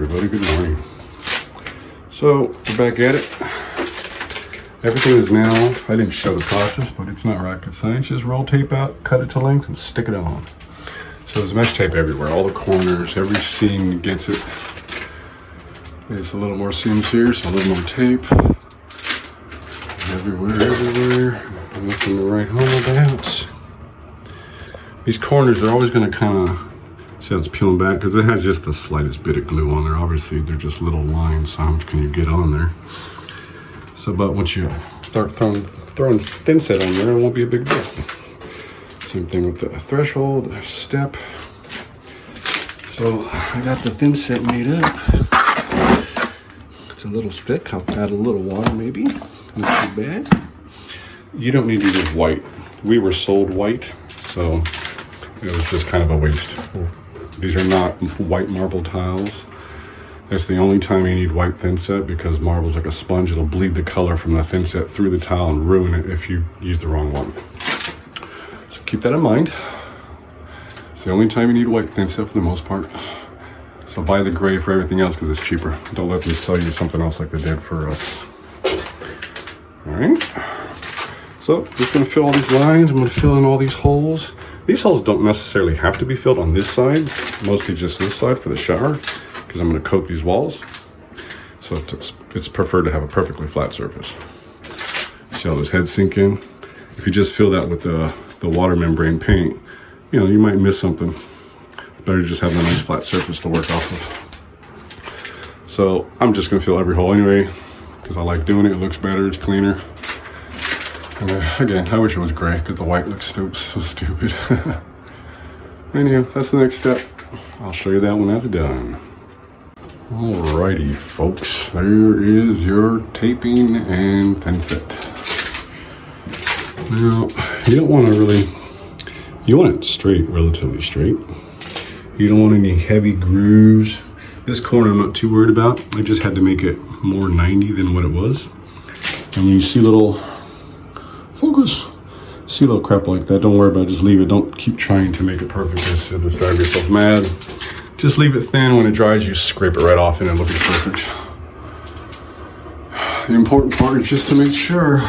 everybody, good morning. So we're back at it. Everything is now, I didn't show the process, but it's not rocket science. Just roll tape out, cut it to length, and stick it on. So there's mesh tape everywhere, all the corners, every seam gets it. It's a little more seams here, so a little more tape. Everywhere. Nothing to write home about. These corners are always going to kind of, see how it's peeling back? Because it has just the slightest bit of glue on there. Obviously, they're just little lines, so how much can you get on there? So, but once you start throwing thin set on there, it won't be a big deal. Same thing with the threshold, the step. So, I got the thin set made up. It's a little thick. I'll add a little water maybe. Not too bad. You don't need to use white. We were sold white, so it was just kind of a waste. These are not white marble tiles. That's the only time you need white thin set, because marble's like a sponge. It'll bleed the color from the thin set through the tile and ruin it if you use the wrong one. So keep that in mind. It's the only time you need white thin set for the most part. So buy the gray for everything else because it's cheaper. Don't let them sell you something else like they did for us. All right. So just gonna fill all these lines. I'm gonna fill in all these holes. These holes don't necessarily have to be filled on this side, mostly just this side for the shower, because I'm going to coat these walls. So it's preferred to have a perfectly flat surface. See how those heads sink in? If you just fill that with the water membrane paint, you know, you might miss something. Better just have a nice flat surface to work off of. So I'm just going to fill every hole anyway, because I like doing it. It looks better, it's cleaner. And again, I wish it was gray because the white looks so stupid. Anyhow, that's the next step. I'll show you that when that's done. Alrighty, folks. There is your taping and thin set. Now, you don't want to really, you want it straight, relatively straight. You don't want any heavy grooves. This corner I'm not too worried about. I just had to make it more 90 than what it was. And when you see little, focus. See a little crap like that, don't worry about it, just leave it. Don't keep trying to make it perfect, it'll just drive yourself mad. Just leave it thin. When it dries, you scrape it right off and it'll be perfect. The important part is just to make sure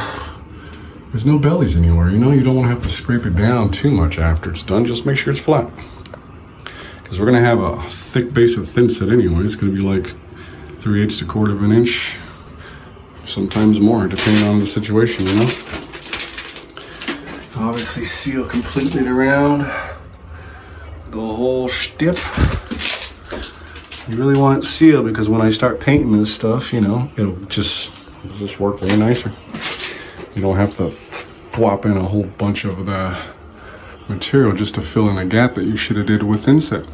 there's no bellies anywhere. You know, you don't want to have to scrape it down too much after it's done. Just make sure it's flat, because we're going to have a thick base of thin set anyway. It's going to be like 3/8 to 1/4 of an inch, sometimes more, depending on the situation, you know. Obviously seal completely around the whole stip. You really want it sealed because when I start painting this stuff, you know, it'll just work way nicer. You don't have to flop in a whole bunch of the material just to fill in a gap that you should have did with thin set.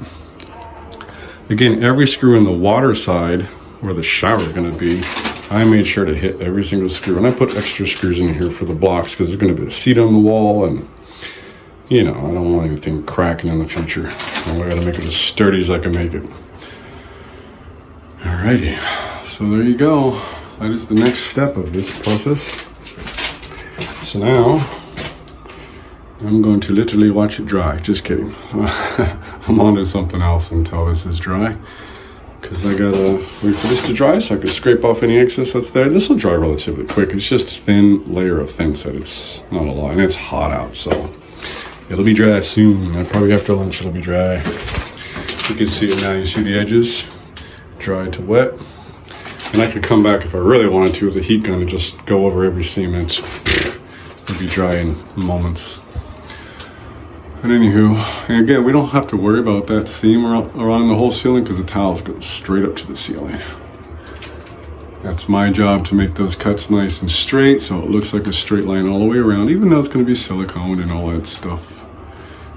Again, every screw in the water side where the shower is going to be, I made sure to hit every single screw, and I put extra screws in here for the blocks because there's going to be a seat on the wall, and you know, I don't want anything cracking in the future. I got to make it as sturdy as I can make it. Alrighty, so there you go. That is the next step of this process. So now I'm going to literally watch it dry. Just kidding. I'm on to something else until this is dry, because I gotta wait for this to dry so I can scrape off any excess that's there. This will dry relatively quick. It's just a thin layer of thin set. It's not a lot, and it's hot out, so it'll be dry soon. Probably after lunch it'll be dry. You can see it now. You see the edges, dry to wet. And I could come back if I really wanted to with a heat gun and just go over every seam, and it'll be dry in moments. And anywho, and again, we don't have to worry about that seam around the whole ceiling because the tiles go straight up to the ceiling. That's my job, to make those cuts nice and straight so it looks like a straight line all the way around, even though it's going to be silicone and all that stuff.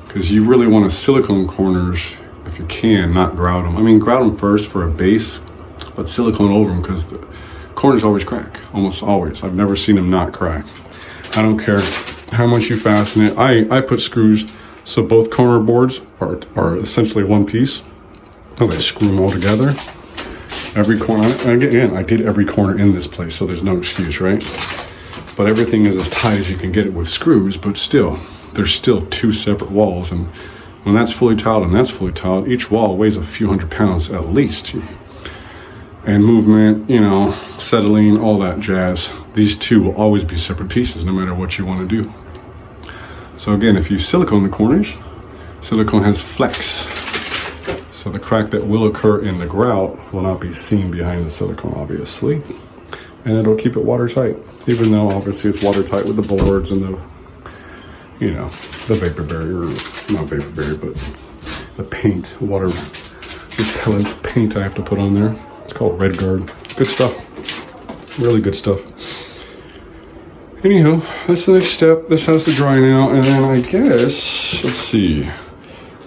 Because you really want to silicone corners, if you can, not grout them. I mean, grout them first for a base, but silicone over them because the corners always crack, almost always. I've never seen them not crack. I don't care how much you fasten it. I put screws so both corner boards are essentially one piece. So I screw them all together. Every corner, again, I did every corner in this place, so there's no excuse, right? But everything is as tight as you can get it with screws, but still, there's still two separate walls. And when that's fully tiled and that's fully tiled, each wall weighs a few hundred pounds at least. and movement, you know, settling, all that jazz. These two will always be separate pieces no matter what you want to do. So again, if you silicone the corners, silicone has flex. So the crack that will occur in the grout will not be seen behind the silicone, obviously. And it'll keep it watertight, even though obviously it's watertight with the boards and the, you know, the vapor barrier, not vapor barrier, but the paint, water repellent paint I have to put on there. It's called Red Guard. Good stuff, really good stuff. Anyhow, that's the next step. This has to dry now, and then I guess, let's see,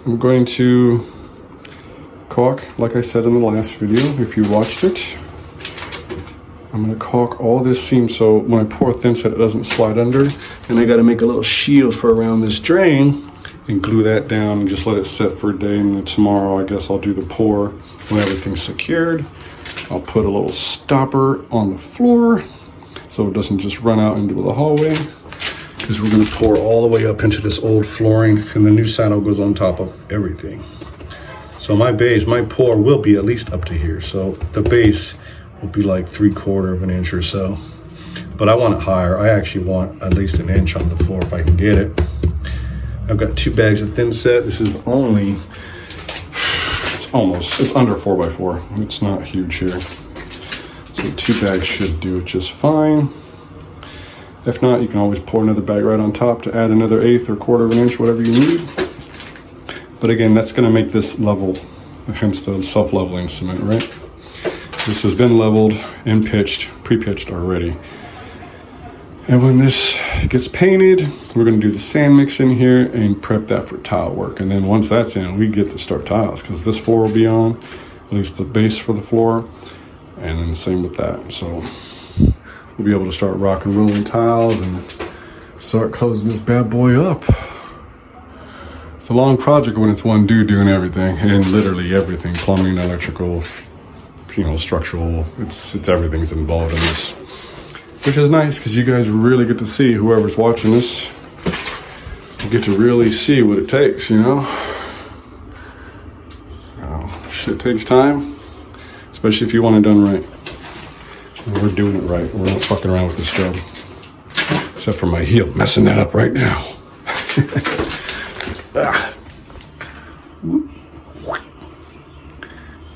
I'm going to caulk, like I said in the last video, if you watched it. I'm gonna caulk all this seam so when I pour thin set it doesn't slide under, and I gotta make a little shield for around this drain and glue that down and just let it set for a day, and then tomorrow I guess I'll do the pour when everything's secured. I'll put a little stopper on the floor so it doesn't just run out into the hallway, because we're gonna pour all the way up into this old flooring, and the new saddle goes on top of everything. So my base, my pour will be at least up to here. So the base will be like 3/4 of an inch or so, but I want it higher. I actually want at least an inch on the floor if I can get it. I've got 2 bags of thin set. This is only, it's under 4x4. It's not huge here. So 2 bags should do it just fine. If not, you can always pour another bag right on top to add another 1/8 or 1/4 of an inch, whatever you need. But again, that's gonna make this level, hence the self-leveling cement, right? This has been leveled and pitched, pre-pitched already. And when this gets painted, we're gonna do the sand mix in here and prep that for tile work. And then once that's in, we get to start tiles, because this floor will be on, at least the base for the floor, and then the same with that. So we'll be able to start rock and rolling tiles and start closing this bad boy up. It's a long project when it's one dude doing everything, and literally everything, plumbing, electrical, you know, structural, it's everything's involved in this, which is nice because you guys really get to see, whoever's watching this, you get to really see what it takes, you know. Shit takes time, especially if you want it done right. And we're doing it right. We're not fucking around with this job, except for my heel messing that up right now.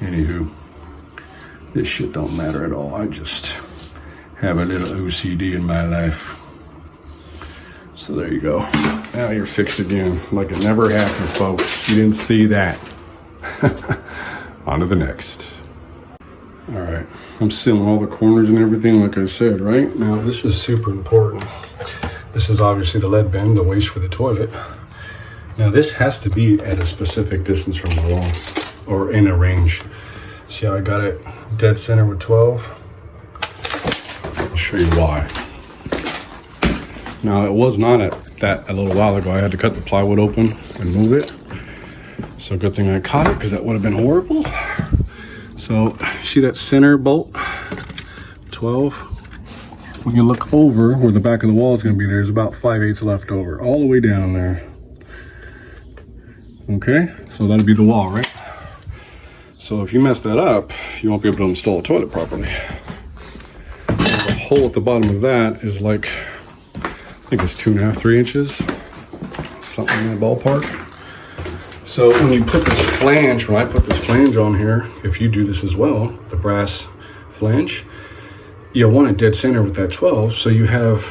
Anywho, this shit don't matter at all. I just have a little OCD in my life. So there you go. Now you're fixed again, like it never happened, folks. You didn't see that. On to the next. All right, I'm sealing all the corners and everything, like I said, right? Now this is super important. This is obviously the lead bin, the waste for the toilet. Now this has to be at a specific distance from the wall, or in a range. See how I got it dead center with 12? I'll show you why. Now it was not at that a little while ago. I had to cut the plywood open and move it. So good thing I caught it, because that would have been horrible. So see that center bolt, 12? When you look over where the back of the wall is going to be, there's about 5/8 left over, all the way down there. Okay, so that'll be the wall, right? So if you mess that up, you won't be able to install a toilet properly. The hole at the bottom of that is like, I think it's 2.5, 3 inches, something in that ballpark. So when you put this flange, when I put this flange on here, if you do this as well, the brass flange, you'll want it dead center with that 12, so you have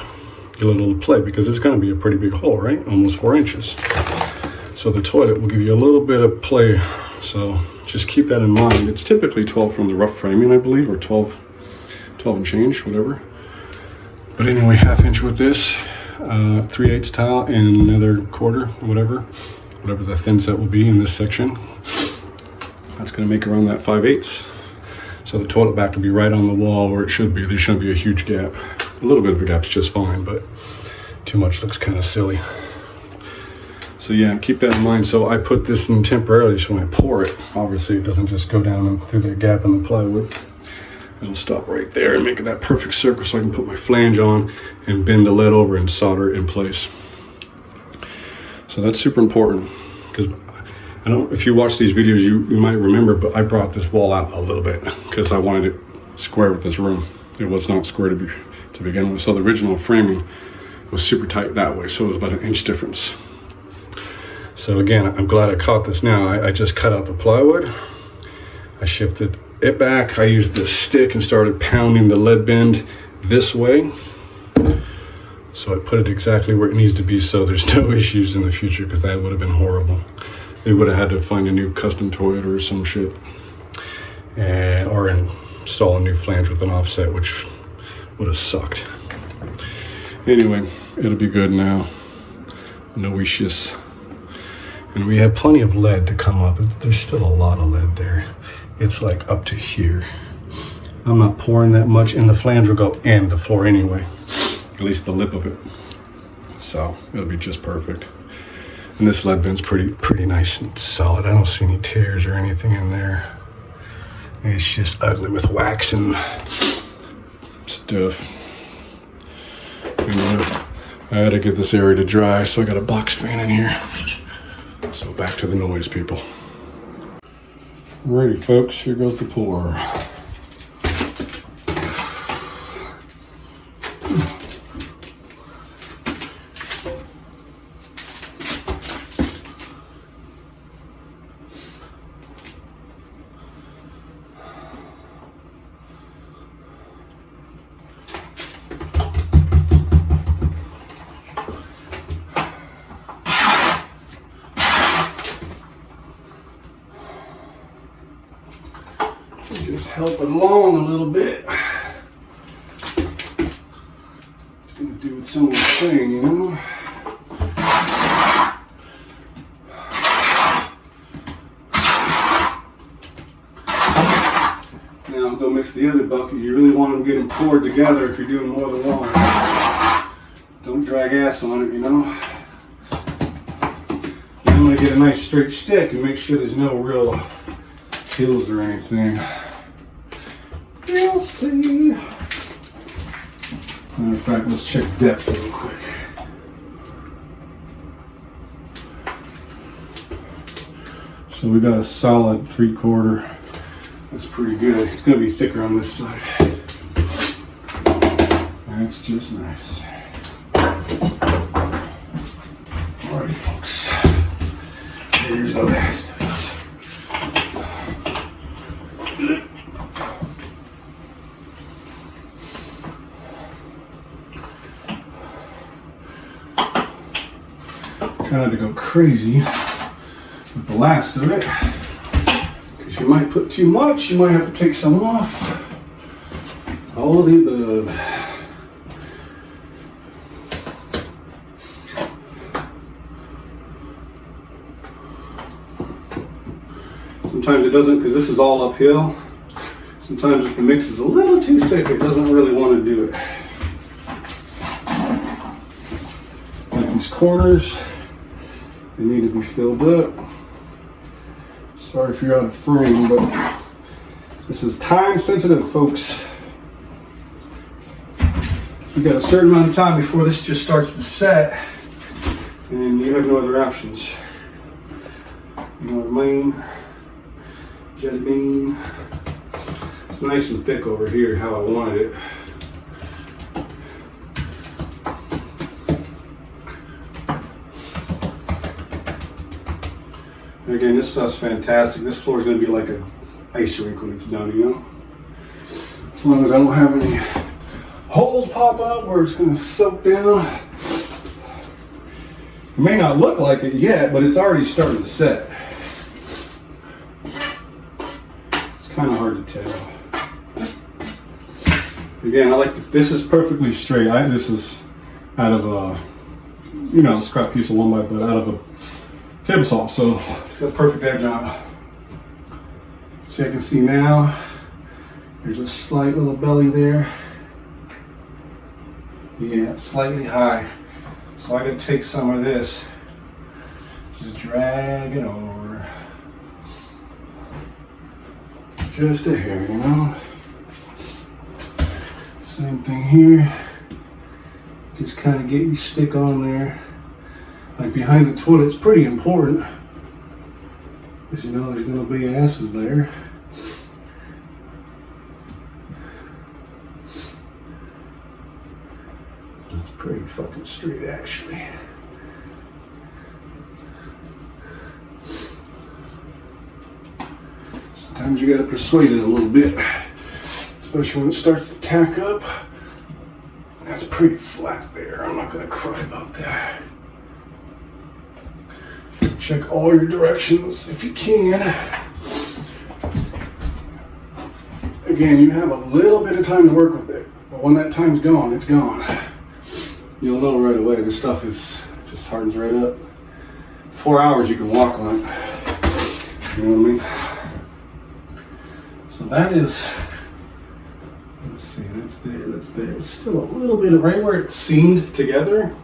a little play, because it's going to be a pretty big hole, right? Almost 4 inches. So the toilet will give you a little bit of play. So just keep that in mind. It's typically 12 from the rough framing, I believe, or 12 and change, whatever. But anyway, 1/2 inch with this, 3/8 tile, and another 1/4, whatever the thin set will be in this section. That's gonna make around that 5/8. So the toilet back will be right on the wall where it should be. There shouldn't be a huge gap. A little bit of a gap's just fine, but too much looks kind of silly. So yeah, keep that in mind. So I put this in temporarily, so when I pour it, obviously it doesn't just go down and through the gap in the plywood. It'll stop right there and make it that perfect circle, so I can put my flange on and bend the lead over and solder it in place. So that's super important, because I don't, if you watch these videos, you might remember, but I brought this wall out a little bit because I wanted it square with this room. It was not square to begin with. So the original framing was super tight that way, so it was about an inch difference. So again, I'm glad I caught this now. I just cut out the plywood. I shifted it back. I used this stick and started pounding the lead bend this way. So I put it exactly where it needs to be so there's no issues in the future, because that would have been horrible. They would have had to find a new custom Toyota or some shit. Or install a new flange with an offset, which would have sucked. Anyway, it'll be good now. No issues. And we have plenty of lead to come up. There's still a lot of lead there. It's like up to here. I'm not pouring that much, and the flange will go in the floor anyway. At least the lip of it. So it'll be just perfect. And this lead bend's pretty nice and solid. I don't see any tears or anything in there. It's just ugly with wax and stuff. And I had to get this area to dry, so I got a box fan in here. So back to the noise, people. Alrighty, folks, here goes the pour. Just help it along a little bit. It's gonna do what someone's saying, you know. Now go mix the other bucket. You really want them getting poured together if you're doing more than one. Don't drag ass on it, you know. Then I'm gonna get a nice straight stick and make sure there's no real hills or anything. We'll see. Matter of fact, let's check depth real quick. So we got a solid 3/4. That's pretty good. It's gonna be thicker on this side. That's just nice. Alrighty, folks. Here's the last of it. Try not to go crazy with the last of it, because you might put too much, you might have to take some off. All of the above. Sometimes it doesn't, because this is all uphill. Sometimes if the mix is a little too thick, it doesn't really want to do it. Like these corners, they need to be filled up. Sorry if you're out of frame, but this is time sensitive, folks. You got a certain amount of time before this just starts to set, and you have no other options. You know what I mean? Jelly bean. It's nice and thick over here, how I wanted it. Again, this stuff's fantastic. This floor is going to be like an ice rink when it's done, you know? As long as I don't have any holes pop up where it's going to soak down. It may not look like it yet, but it's already starting to set. It's kind of hard to tell. Again, I like this is perfectly straight. This is out of a, you know, scrap piece of 1x, but out of a table saw, so it's got a perfect edge on it. So you can see now, there's a slight little belly there. Yeah, it's slightly high. So I gotta take some of this, just drag it over. Just a hair, you know? Same thing here. Just kind of get your stick on there. Like behind the toilet, it's pretty important, because you know there's gonna be asses there. pretty fucking straight, actually. Sometimes you gotta persuade it a little bit, especially when it starts to tack up. That's pretty flat there. I'm not gonna cry about that. Check all your directions if you can. Again, you have a little bit of time to work with it, but when that time's gone, it's gone. You'll know right away. This stuff is just hardens right up. 4 hours you can walk on it. You know what I mean? So that is, let's see, that's there. It's still a little bit of right where it's seamed together.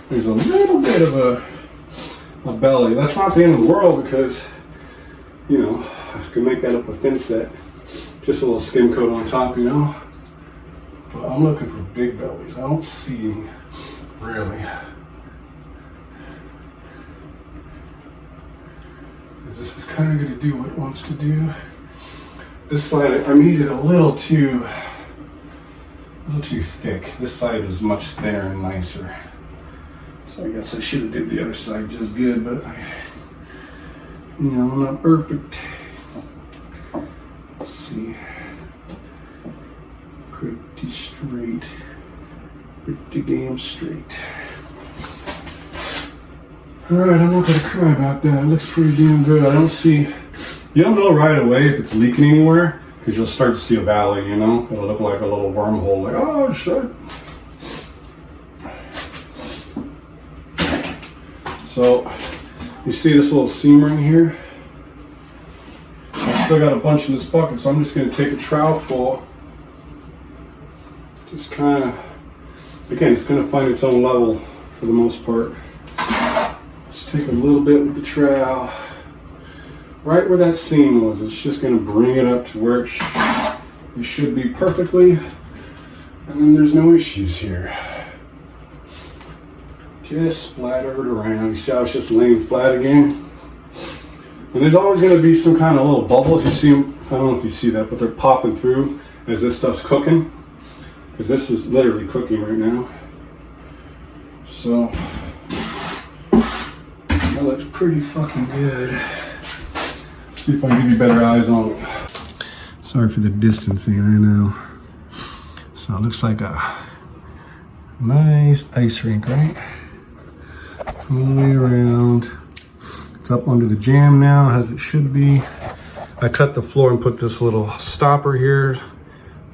There's a little bit of a belly. That's not the end of the world because, you know, I can make that up with thin set. Just a little skim coat on top, you know. But I'm looking for big bellies. I don't see any, really. This is kind of going to do what it wants to do. This side, I made it a little too thick. This side is much thinner and nicer. So I guess I should have did the other side just good, but I'm not perfect. Let's see. Pretty straight. Pretty damn straight. Alright, I'm not gonna cry about that. It looks pretty damn good. I don't see, you'll know right away if it's leaking anywhere, because you'll start to see a valley, you know? It'll look like a little wormhole, like, oh shit. So, you see this little seam right here? I still got a bunch in this bucket, so I'm just going to take a trowel full. Just kind of, again, it's going to find its own level for the most part. Just take a little bit with the trowel. Right where that seam was, it's just going to bring it up to where it should be perfectly. And then there's no issues here. Just splattered around. You see how it's just laying flat again? And there's always going to be some kind of little bubbles. You see them, I don't know if you see that, but they're popping through as this stuff's cooking. Because this is literally cooking right now. So, that looks pretty fucking good. Let's see if I can give you better eyes on it. Sorry for the distancing, I know. So it looks like a nice ice rink, right? All the way around. It's up under the jam now, as it should be. I cut the floor and put this little stopper here.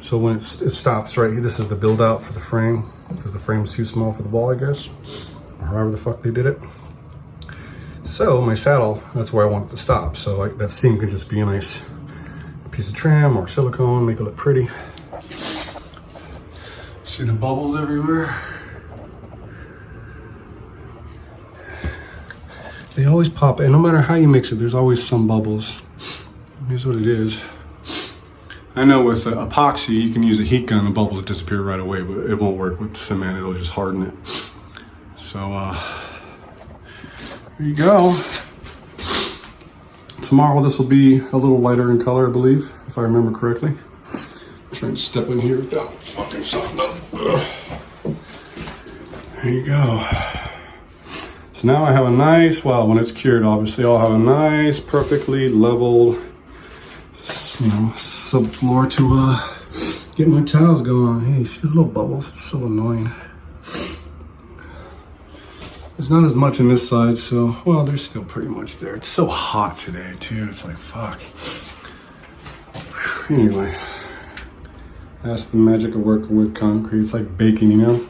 So when it stops right here, this is the build out for the frame, because the frame's too small for the wall, I guess. Or however the fuck they did it. So my saddle, that's where I want it to stop. So like that seam can just be a nice piece of trim or silicone, make it look pretty. See the bubbles everywhere? They always pop, and no matter how you mix it, there's always some bubbles. Here's what it is. I know with epoxy, you can use a heat gun, the bubbles disappear right away, but it won't work with cement, it'll just harden it. So, there you go. Tomorrow this will be a little lighter in color, I believe, if I remember correctly. I'm trying to step in here without fucking something up. There you go. So now I have a nice, well, when it's cured, obviously, I'll have a nice, perfectly leveled, subfloor to get my tiles going on. Hey, see those little bubbles? It's so annoying. There's not as much on this side, so, well, there's still pretty much there. It's so hot today, too. It's like, fuck. Anyway, that's the magic of working with concrete. It's like baking, you know?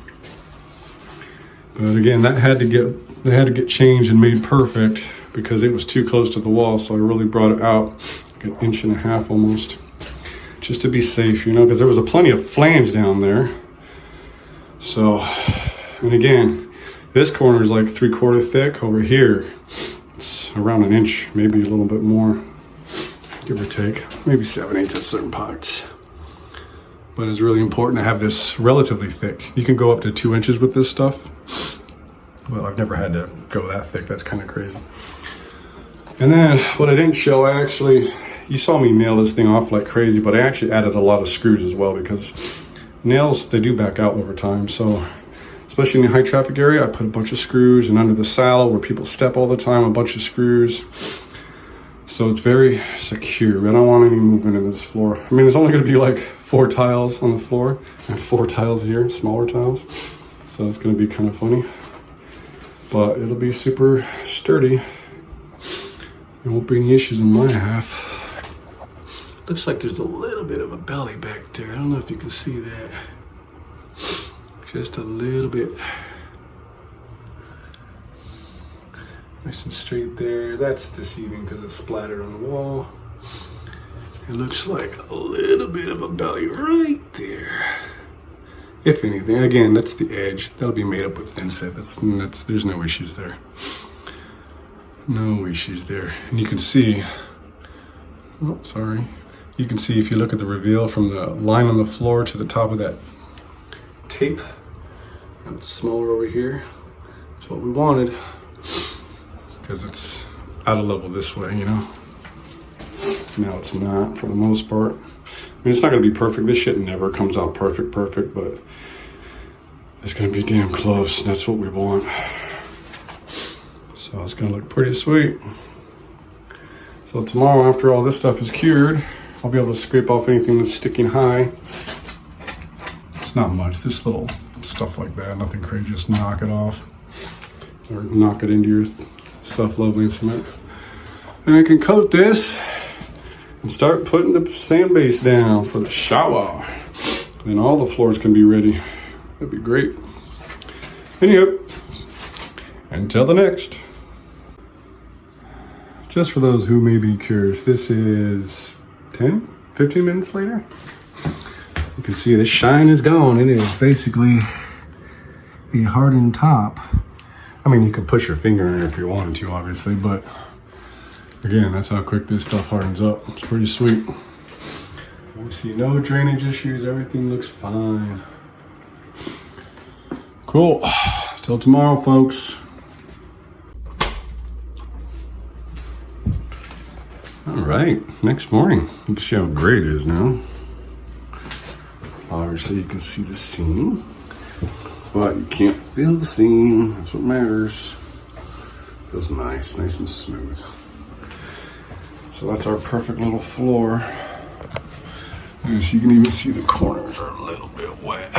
But again, that had to get changed and made perfect because it was too close to the wall, so I really brought it out like 1.5 inches almost, just to be safe, you know, because there was plenty of flange down there. So, and again, this corner is like 3/4 thick. Over here, it's around 1 inch, maybe a little bit more, give or take, maybe 7/8 at certain parts. But it's really important to have this relatively thick. You can go up to 2 inches with this stuff. Well, I've never had to go that thick. That's kind of crazy. And then what I didn't show, you saw me nail this thing off like crazy, but I actually added a lot of screws as well because nails, they do back out over time. So especially in the high traffic area. I put a bunch of screws, and under the saddle where people step all the time, a bunch of screws. So it's very secure. I don't want any movement in this floor. I mean, there's only gonna be like 4 tiles on the floor and 4 tiles here, smaller tiles. So it's gonna be kind of funny, but it'll be super sturdy. There won't be any issues in my half. Looks like there's a little bit of a belly back there. I don't know if you can see that. Just a little bit. Nice and straight there. That's deceiving because it's splattered on the wall. It looks like a little bit of a belly right there. If anything, again, that's the edge. That'll be made up with inset. There's no issues there. No issues there. And you can see, oh, sorry. You can see if you look at the reveal from the line on the floor to the top of that tape, and it's smaller over here. That's what we wanted, because it's out of level this way, you know. Now it's not, for the most part. I mean, it's not gonna be perfect. This shit never comes out perfect, but it's gonna be damn close. That's what we want. So it's gonna look pretty sweet. So tomorrow, after all this stuff is cured, I'll be able to scrape off anything that's sticking high. It's not much, this little stuff like that, nothing crazy, just knock it off. Or knock it into your self-leveling cement. And I can coat this and start putting the sand base down for the shower. And all the floors can be ready. That'd be great. Anyway, until the next. Just for those who may be curious, this is 15 minutes later. You can see the shine is gone. It is basically a hardened top. I mean, you could push your finger in it if you wanted to, obviously, but again, that's how quick this stuff hardens up. It's pretty sweet. We see no drainage issues. Everything looks fine. Cool. Till tomorrow, folks. All right, next morning. You can see how great it is now. Obviously, you can see the seam, but you can't feel the seam. That's what matters. Feels nice and smooth. So that's our perfect little floor. As you can even see, the corners are a little bit wet.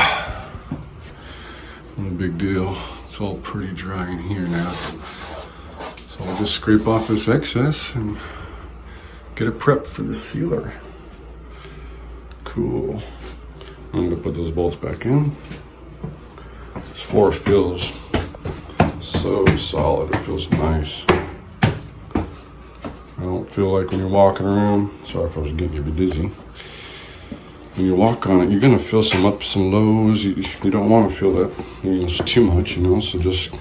No big deal. It's all pretty dry in here now. So I'll just scrape off this excess and get it prepped for the sealer. Cool. I'm gonna put those bolts back in. This floor feels so solid. It feels nice. I don't feel like when you're walking around, sorry if I was getting you a bit dizzy. When you walk on it, you're gonna feel some ups, some lows. You don't want to feel that, you know, it's too much, you know. So just,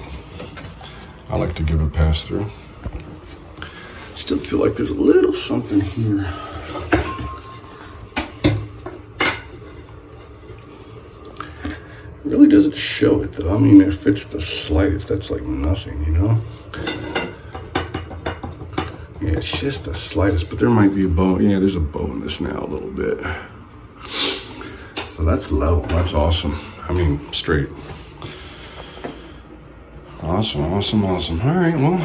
I like to give it a pass through. Still feel like there's a little something here. It really doesn't show it though. I mean, if it's the slightest, that's like nothing, you know? Yeah, it's just the slightest, but there might be a bow. Yeah, there's a bow in this now a little bit. So that's level, that's awesome. I mean, straight. Awesome. All right, well,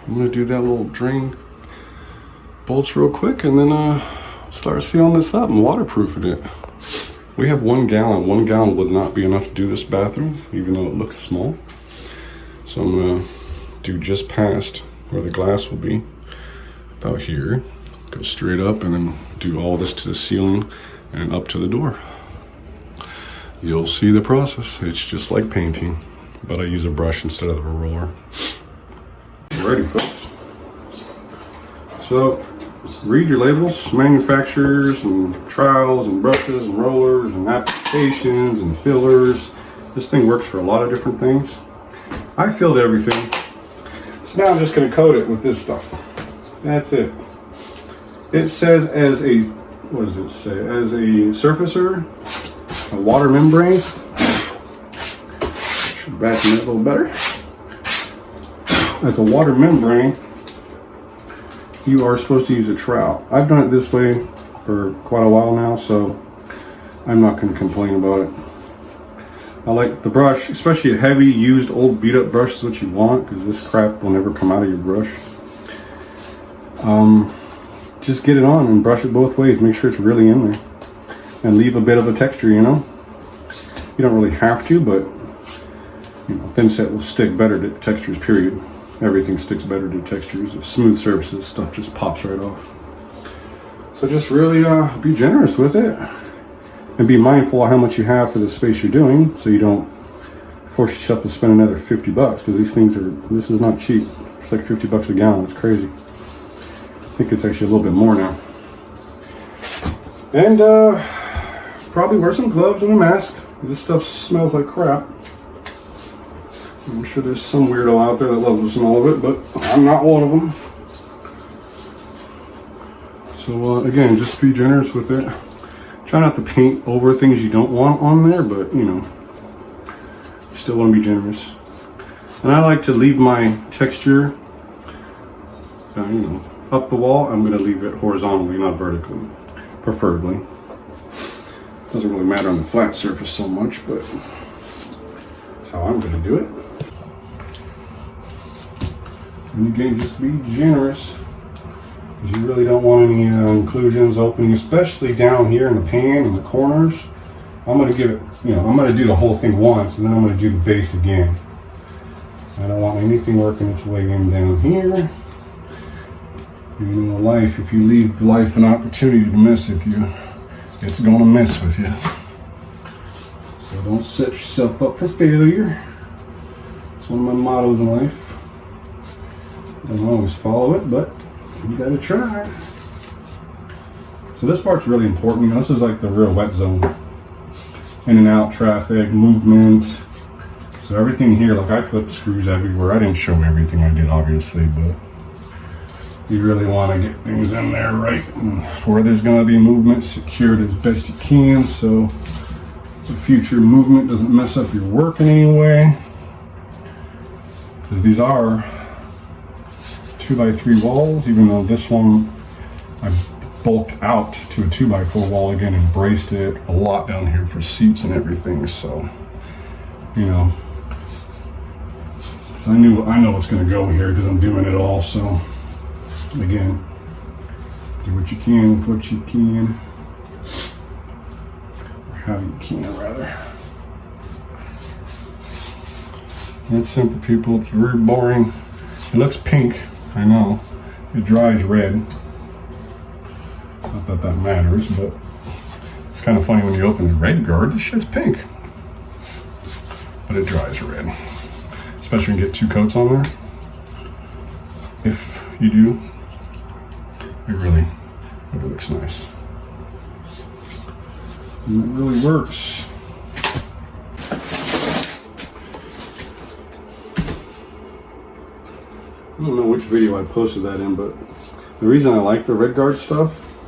I'm gonna do that little drain bolts real quick and then start sealing this up and waterproofing it. We have 1 gallon. 1 gallon would not be enough to do this bathroom, even though it looks small. So I'm gonna do just past where the glass will be, about here. Go straight up and then do all this to the ceiling and up to the door. You'll see the process. It's just like painting, but I use a brush instead of a roller. Ready, folks. So read your labels, manufacturers and trials and brushes and rollers and applications and fillers. This thing works for a lot of different things. I filled everything. So now I'm just gonna coat it with this stuff. That's it. It says as a, what does it say? As a surfacer, a water membrane. Should back it up a little better. As a water membrane, you are supposed to use a trowel. I've done it this way for quite a while now, so I'm not going to complain about it. I like the brush, especially a heavy, used, old, beat-up brush is what you want, because this crap will never come out of your brush. Just get it on and brush it both ways. Make sure it's really in there. And leave a bit of a texture, you know? You don't really have to, but, you know, thin set will stick better to textures, period. Everything sticks better to textures. Smooth surfaces, stuff just pops right off. So just really be generous with it. And be mindful of how much you have for the space you're doing, so you don't force yourself to spend another 50 bucks, because these things are, this is not cheap. It's like 50 bucks a gallon, it's crazy. I think it's actually a little bit more now. And probably wear some gloves and a mask. This stuff smells like crap. I'm sure there's some weirdo out there that loves the smell of it, but I'm not one of them. So again, just be generous with it. Try not to paint over things you don't want on there, but you know, you still want to be generous. And I like to leave my texture, you know, up the wall. I'm going to leave it horizontally, not vertically, preferably. Doesn't really matter on the flat surface so much, but that's how I'm going to do it. And again, just be generous. You really don't want any inclusions opening, especially down here in the pan and the corners. I'm going to give it, you know, I'm going to do the whole thing once, and then I'm going to do the base again. I don't want anything working its way in down here. You know, life, if you leave life an opportunity to mess with you, it's going to mess with you. So don't set yourself up for failure. It's one of my mottos in life. Don't always follow it, but you gotta try. So this part's really important. This is like the real wet zone. In and out traffic, movement. So everything here, like I put screws everywhere. I didn't show everything I did, obviously, but you really want to get things in there right. And where there's going to be movement, secured as best you can, so the future movement doesn't mess up your work in any way. Because these are 2x3 walls, even though this one I bulked out to a 2x4 wall again and braced it a lot down here for seats and everything. So, you know, so I know what's going to go here because I'm doing it all. So again, do what you can with what you can, or how you can rather. It's simple, people. It's very boring. It looks pink. I know, it dries red. Not that that matters, but it's kind of funny when you open the red guard, this shit's pink. But it dries red. Especially when you get 2 coats on there. If you do, it really looks nice. And it really works. I don't know which video I posted that in, but the reason I like the red guard stuff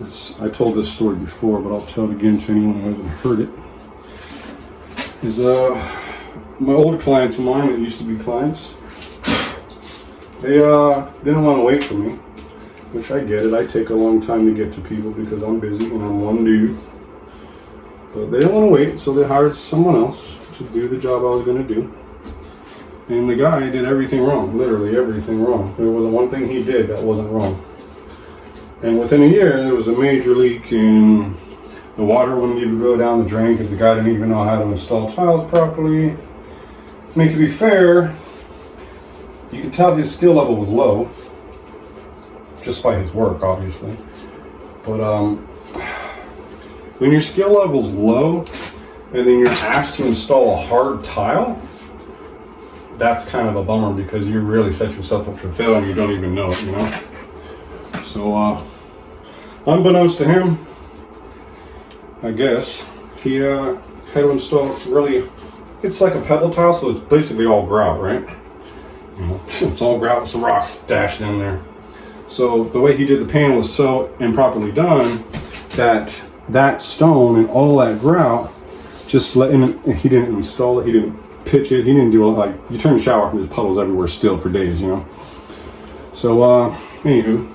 is, I told this story before, but I'll tell it again to anyone who hasn't heard it, is my old clients of mine that used to be clients, they didn't want to wait for me, which I get it. I take a long time to get to people because I'm busy and I'm one dude. But they didn't want to wait, so they hired someone else to do the job I was going to do. And the guy did everything wrong, literally everything wrong. There wasn't one thing he did that wasn't wrong. And within a year, there was a major leak in the water wouldn't even go down the drain because the guy didn't even know how to install tiles properly. I mean, to be fair, you could tell his skill level was low, just by his work, obviously. But when your skill level's low, and then you're asked to install a hard tile, that's kind of a bummer because you really set yourself up for failure and you don't even know it, you know? So, unbeknownst to him, I guess, he had to install really, it's like a pebble tile, so it's basically all grout, right? You know, it's all grout with some rocks dashed in there. So the way he did the pan was so improperly done that that stone and all that grout just let in. He didn't install it, he didn't pitch it, he didn't do it. Like, you turn the shower off and there's puddles everywhere still for days, you know? So, anywho,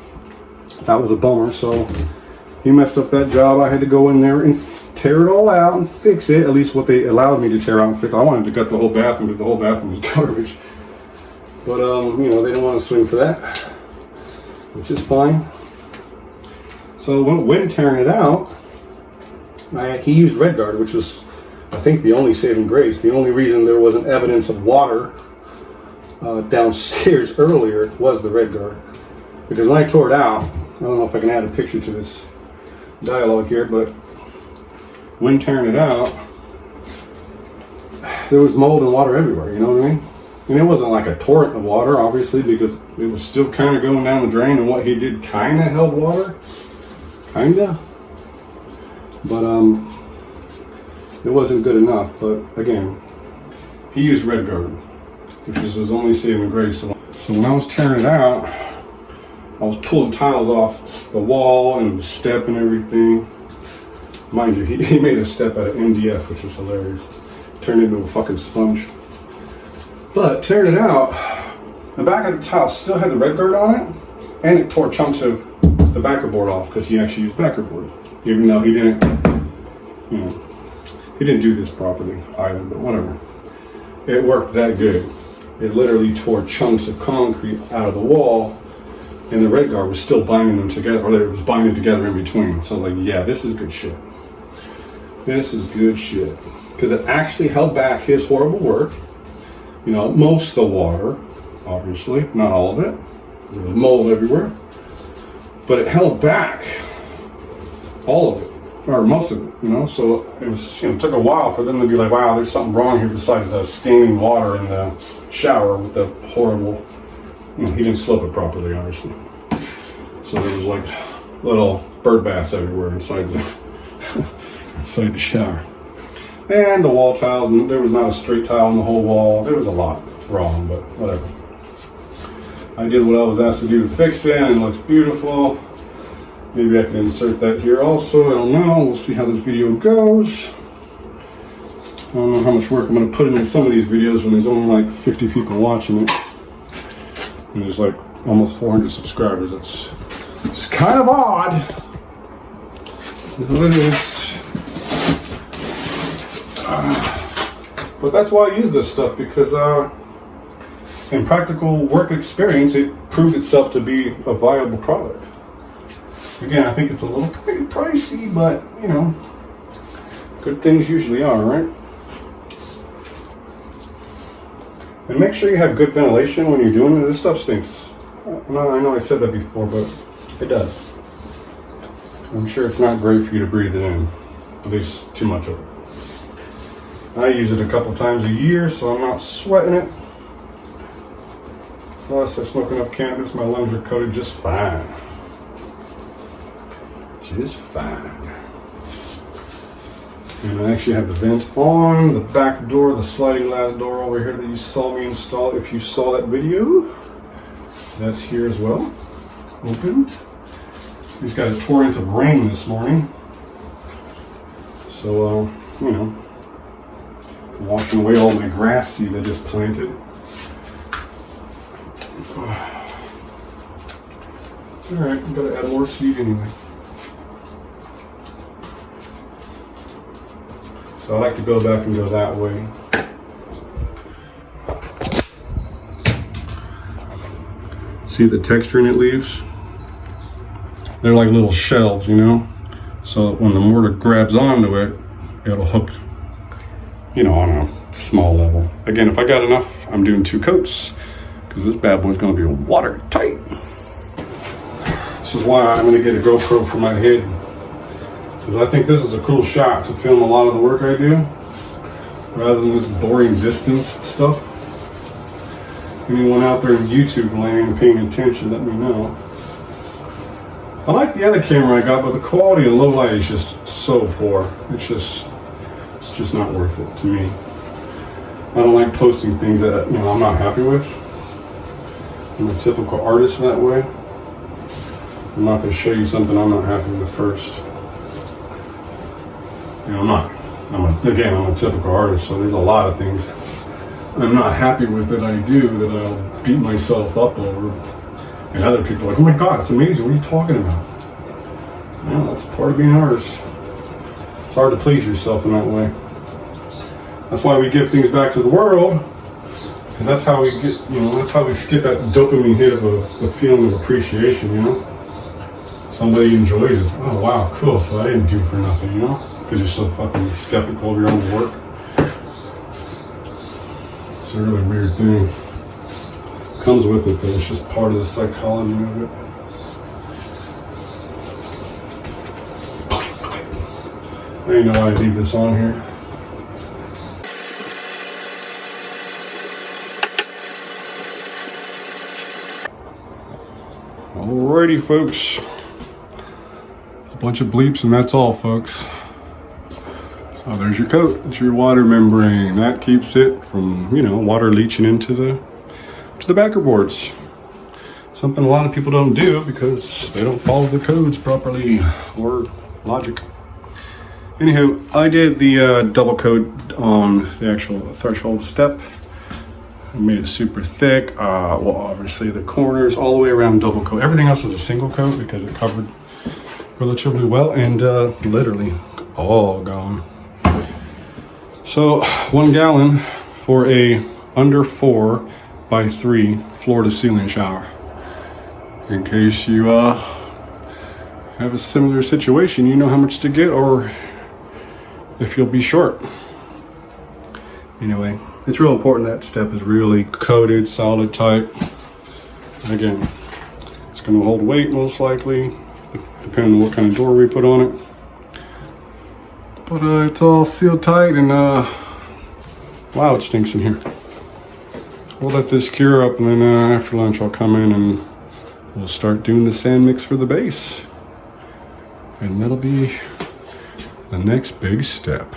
that was a bummer. So he messed up that job. I had to go in there and tear it all out and fix it. At least what they allowed me to tear out and fix. I wanted to gut the whole bathroom because the whole bathroom was garbage. But you know, they didn't want to swing for that, which is fine. So when tearing it out, he used Red Guard, which was, I think, the only saving grace. The only reason there wasn't evidence of water downstairs earlier was the Red Guard. Because when I tore it out, I don't know if I can add a picture to this dialogue here, but when tearing it out, there was mold and water everywhere, you know what I mean? And it wasn't like a torrent of water, obviously, because it was still kind of going down the drain, and what he did kind of held water. Kinda. But it wasn't good enough. But again, he used Red Guard, which was his only saving grace. So when I was tearing it out, I was pulling tiles off the wall and the step and everything. Mind you, he made a step out of MDF, which is hilarious. Turned into a fucking sponge. But tearing it out, the back of the tile still had the Red Guard on it, and it tore chunks of the backer board off because he actually used backer board, even though he didn't, you know, he didn't do this properly either. But whatever, it worked that good. It literally tore chunks of concrete out of the wall, and the Red Guard was still binding them together, or it was binding together in between. So I was like, yeah, this is good shit. This is good shit, because it actually held back his horrible work. You know, most of the water, obviously, not all of it. There was mold everywhere. But it held back all of it, or most of it, you know. So it was, you know, it took a while for them to be like, wow, there's something wrong here besides the standing water in the shower with the horrible, you know, he didn't slope it properly, obviously. So there was like little bird baths everywhere inside the shower. And the wall tiles, and there was not a straight tile in the whole wall. There was a lot wrong, but whatever. I did what I was asked to do to fix it, and it looks beautiful. Maybe I can insert that here also. I don't know. We'll see how this video goes. I don't know how much work I'm going to put into some of these videos when there's only like 50 people watching it. And there's like almost 400 subscribers. It's kind of odd. It is. But that's why I use this stuff, because in practical work experience, it proved itself to be a viable product. Again, I think it's a little pricey, but you know, good things usually are, right? And make sure you have good ventilation when you're doing it. This stuff stinks. I know I said that before, but it does. I'm sure it's not great for you to breathe it in, at least too much of it. I use it a couple times a year, so I'm not sweating it. Plus, I smoke enough cannabis, my lungs are coated just fine. Just fine. And I actually have the vent on the back door, the sliding glass door over here that you saw me install. If you saw that video, that's here as well. Opened. These guys tore into rain this morning. So, you know, washing away all my grass seeds I just planted. Alright, I've got to add more seed anyway. So I like to go back and go that way. See the texture it leaves? They're like little shells, you know? So when the mortar grabs onto it, it'll hook, you know, on a small level. Again, if I got enough, I'm doing 2 coats, because this bad boy's gonna be watertight. This is why I'm gonna get a GoPro for my head, because I think this is a cool shot to film a lot of the work I do, rather than this boring distance stuff. Anyone out there in YouTube land paying attention, let me know. I like the other camera I got, but the quality in low light is just so poor. It's just not worth it to me. I don't like posting things that, you know, I'm not happy with. I'm a typical artist that way. I'm not going to show you something I'm not happy with first. You know, I'm a typical artist, so there's a lot of things I'm not happy with that I do that I'll beat myself up over. And other people are like, oh my God, it's amazing, what are you talking about? Well, that's part of being an artist. It's hard to please yourself in that way. That's why we give things back to the world, because that's how we get, that's how we get that dopamine hit of a feeling of appreciation, Somebody enjoys it. Oh wow, cool. So I didn't do for nothing, because you're so fucking skeptical of your own work. It's a really weird thing. Comes with it, but it's just part of the psychology of it. I don't know why I leave this on here. Alrighty, folks. A bunch of bleeps, and that's all, folks. So there's your coat. It's your water membrane. That keeps it from, water leaching into the backer boards. Something a lot of people don't do because they don't follow the codes properly or logic. Anywho, I did the double coat on the actual threshold step. I made it super thick. Well, obviously the corners all the way around double coat. Everything else is a single coat because it covered relatively well, and literally all gone. So 1 gallon for a under 4 by 3 floor to ceiling shower. In case you have a similar situation, you know how much to get, or if you'll be short. Anyway, it's real important that step is really coated, solid, tight. Again, it's going to hold weight most likely, depending on what kind of door we put on it. But it's all sealed tight, and wow, it stinks in here. We'll let this cure up, and then after lunch I'll come in and we'll start doing the sand mix for the base. And that'll be the next big step.